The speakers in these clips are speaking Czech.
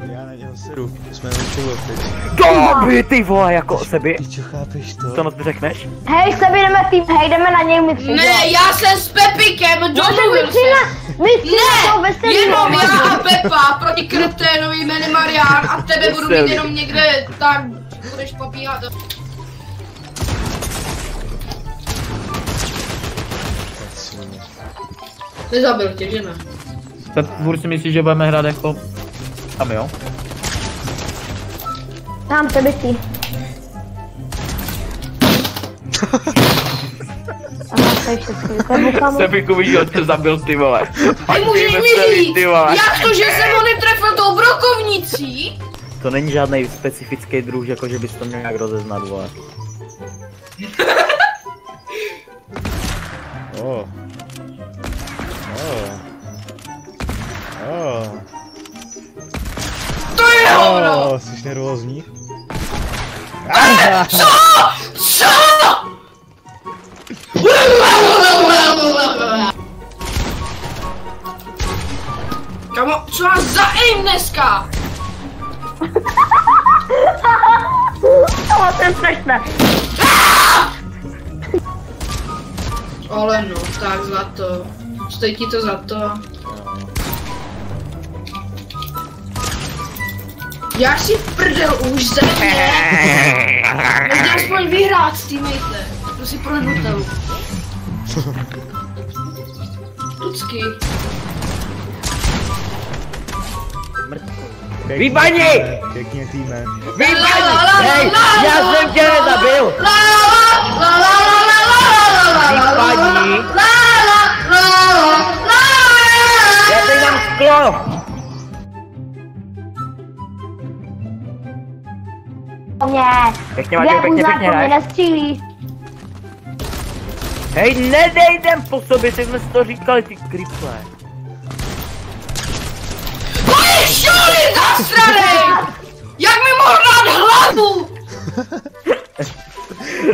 Já na něho sedu, jsme vyšlo teď. Doby, ty vole, jako Sebi. Ty čo chápeš to? Co moc řekneš? Hej, Sebi, jdeme tým, hej, jdeme na něj, my tři. Ne, já jsem s Pepikem, domluvil se. Ne, jenom já a Pepa proti kreténovi jménem Marián a tebe budu mít jenom někde, tak budeš popíhat. Nezabil tě, že ne? Pep, furt si myslíš, že budeme hrát jako... Tam jo? Tam, Sebi, ty. Aha, to je všechno, vypadnu kamu. Sebiku víš, že tě zabil, ty vole. Ty můžeš mi říct, jak to, že jsem ho netrefil tou brokovnicí? To není žádný specifický druh, jako že bys to měl nějak rozeznat, vole. Oh. To je hovno! Jsi nervózní? Co? Co? Kamo, co máš za aim dneska? To je strašné. Ale no, tak zlato. Stojí ti to za to. Já si prdel už ze mě. Můžete aspoň vyhrát, teammate. To si pro Nutelu. Tucky. Výpadni! Pěkně týme. Výpadni! Hej, já jsem tě nezabil! Výpadni! Já teď dám sklo! Pěkně, Matěj, pěkně hraj. Nestřílí. Hej, nedej jdem po sobě, si jsme si to říkali, ty kriple. Šuly zasranej! Jak mi mohl dát hlavu?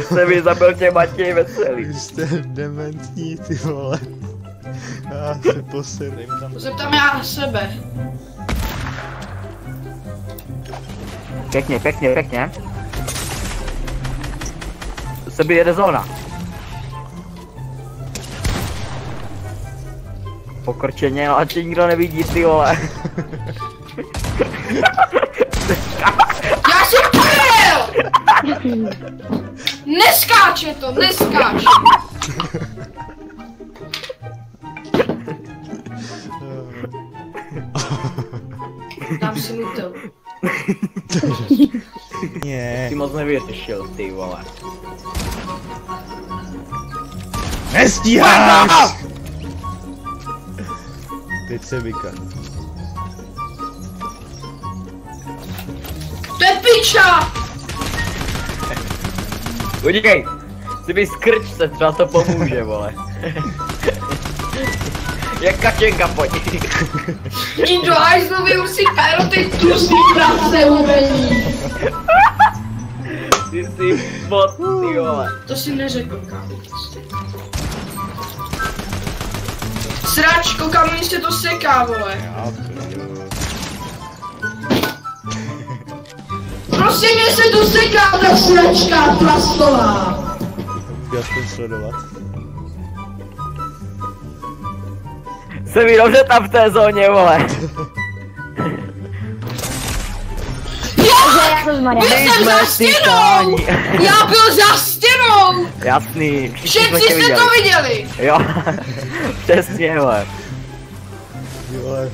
Se mi zabil tě Matěj veselý. Vy jste dementní, ty vole. Já se posedím tam. To se ptám já na sebe. Pěkně, pěkně, pěkně. Sebi jede zóna. Pokrčeně, ale tě nikdo nevidí, ty vole. Já si prdel! Neskáče to, neskáče. Dám si Nutelu. Ne. Ty moc nevyřešil, ty vole. Nestíháš! Teď se vyka. To je piča! Uděkej, si mi skrč se, třeba to pomůže, vole. Jak kačenka, pojď. Jdi do hajzlovy usíkají do těch tusí práce umení. Ty jsi bot, ty vole. To si neřekl, kámo. Sračko, kam mi se to seká, vole. Prosím, mě se to seká, ta sračka plastová. Chtěl jsem sledovat. Se mi dobře tam v té zóně, vole. Byl jsem za stěnou! Já byl za stěnou! Jasný, Všetci jste to viděli! Jo, přesně, vole. Vole,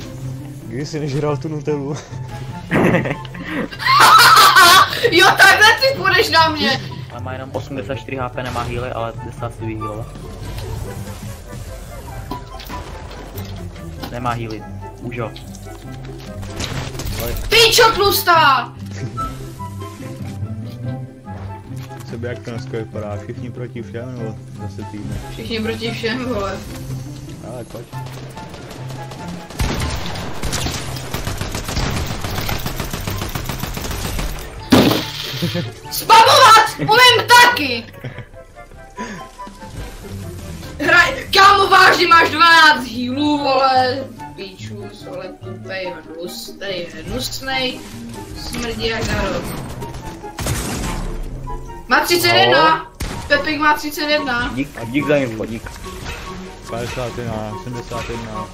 kdy jsi nežral tu Nutelu? Jo, takhle ty půjdeš na mě! A má jenom 84 HP, nemá healy, ale 10 si vyhealovat. Nemá healy, už jo. Píčo tlustá! Sebe jak to dneska vypadá? Všichni proti všem nebo zase týdne? Všichni proti všem, vole. Ale pojď. Spamovat! Umím taky! Hraj, kámo, vážně máš 12 healů, vole. Píčus, vole, tupe. je hnusnej, smrdí jak narod. Má 31, Pepik má 31. Dík za info, dík. 51, 71.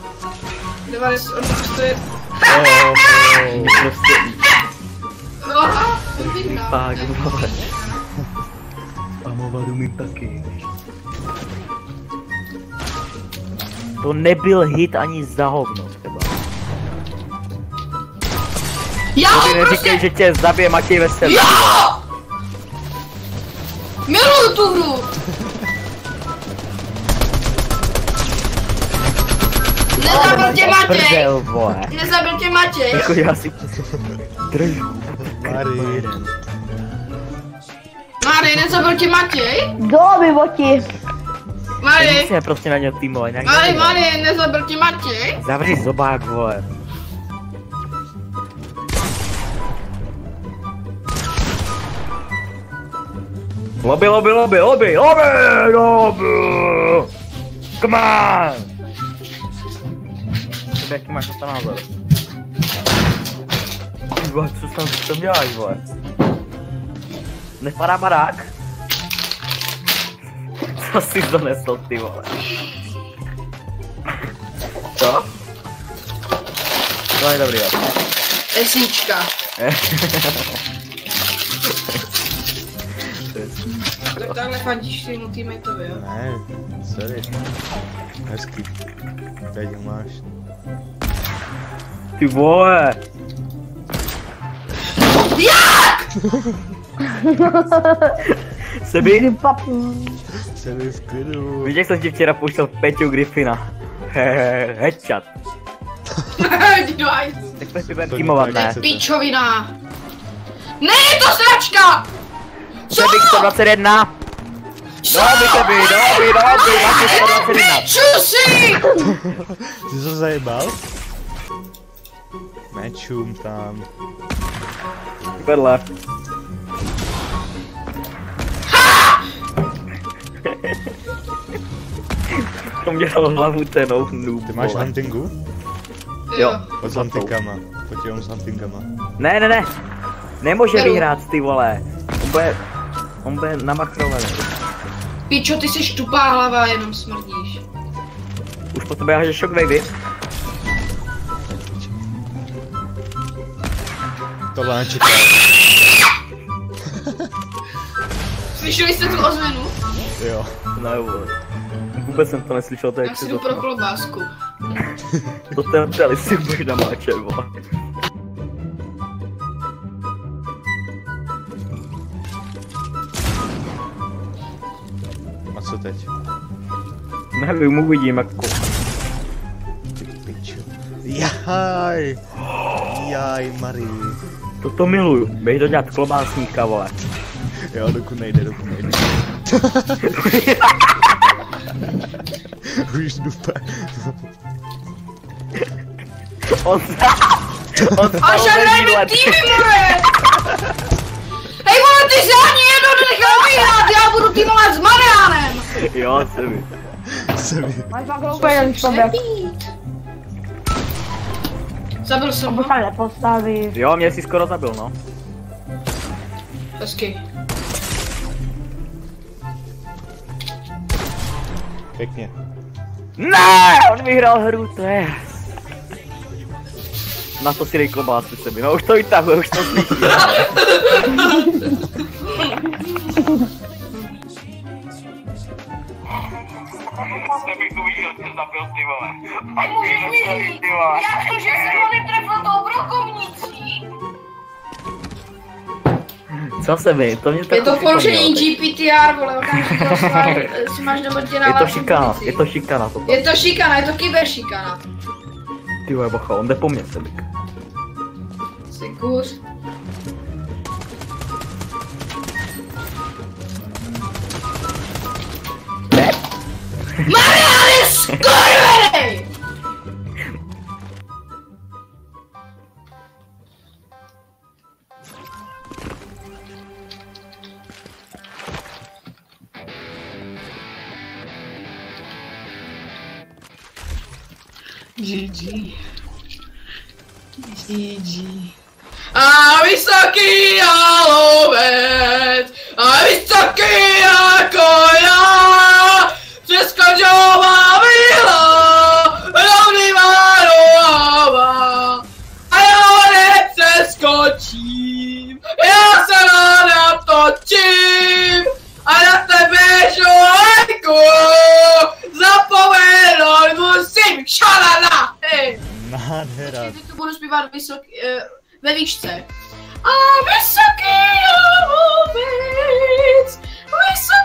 90, to je... Prostě Aha, Pepik dá. pak, vole. A Movadu mi taky. To nebyl hit ani za hovno třeba. Já Ty ho neříkej, prostě... že tě zabije Matěj Veselý. Jo! Miluju tu hru! Nezabil tě Matěj! Prdel, vole. Nezabil tě Matěj! Jako já si držu. Mary. Mary, nezabil tě Matěj? Doby, boti. Mary, Musíme prostě na něj týmovat. Mary, nezabil tě Matěj? Zavři zobák, vole. Lobby. Come on! Jaký máš to názor? Vole, co tam děláš, vole? Nepadá barák? Co jsi donesl, ty vole? Co? To je dobrý, jo. Esíčka. Tak takhle fandíš svýmu teammatovi, jo? Ne, sorry. Hezký. Teď ho máš. Ty vole! Jak? Sebi? Jsem v klidu. Víš, jak jsem ti včera pouštěl Peťu Griffina? Headshot. Tak Peťu budem týmovat, ne? Píčovina. Ne, je to sračka! Co? Sebi 121! Doby, máš 121! Čusi! Ty jsi to zajebal? Nečum tam. Vedle. To mě dalo hlavu cenou noob. Ty máš vole. huntingu? Jo. Pod huntingama. Pojď jenom s huntingama. Ne. Nemůže Beru. vyhrát, ty vole. On bude namakrovaný. Píčo, ty jsi tupá hlava, jenom smrdíš. Už po tebe háže shockwave. Tohle nečekal. Slyšeli jste tu ozvěnu? Jo. Ne, vole. Vůbec jsem to neslyšel, to je Já si jdu pro klobásku. To ten celý si budeš namáčet, vole. A co teď? Nevím, uvidím jako. Ty piču. Jaj. Jaj, Marie. Toto miluju. Běž to dělat klobásníka, vole. Jo, dokud nejde. Už dupe. On A žádné týmy, more! Hej, vole, ty se ani jednou nenechal vyhrát, já budu týmovat s Marianem! Jo, Sebi. Sebi. Máš pak úplně jeden člověk. Zabil jsem To ho. se nepostaví. Jo, mě si skoro zabil, no. Hezky. Pěkně. Ne, on vyhrál hru, to je. Na to si dej klobásku, Sebi, no už to vytahuje, už to slyší. Nemůžeš mi říct, jak to, že jsem ho netrefil tou brokovnicí? Co Sebi, to mě tak Je to porušení GPTR, vole, okamžitě si máš nebo tě Je to šikana, je to šikana toto. Je to šikana, je to kyberšikana. Ty vole, bacha, on jde po mně, Sebi. Sekuř. Ne. Marian, skurvenej! GG. TG. A vysoký jalovec, a vysoký jako já, přeskočová vila, rovný Várová. A já nepřeskočím, já se ráda točím, a na tebe žojku, zapomenout musím, šalala, hej. Nádhera. Teď tu budu zpívat ve výšce. A vysoký jalovec, vysoký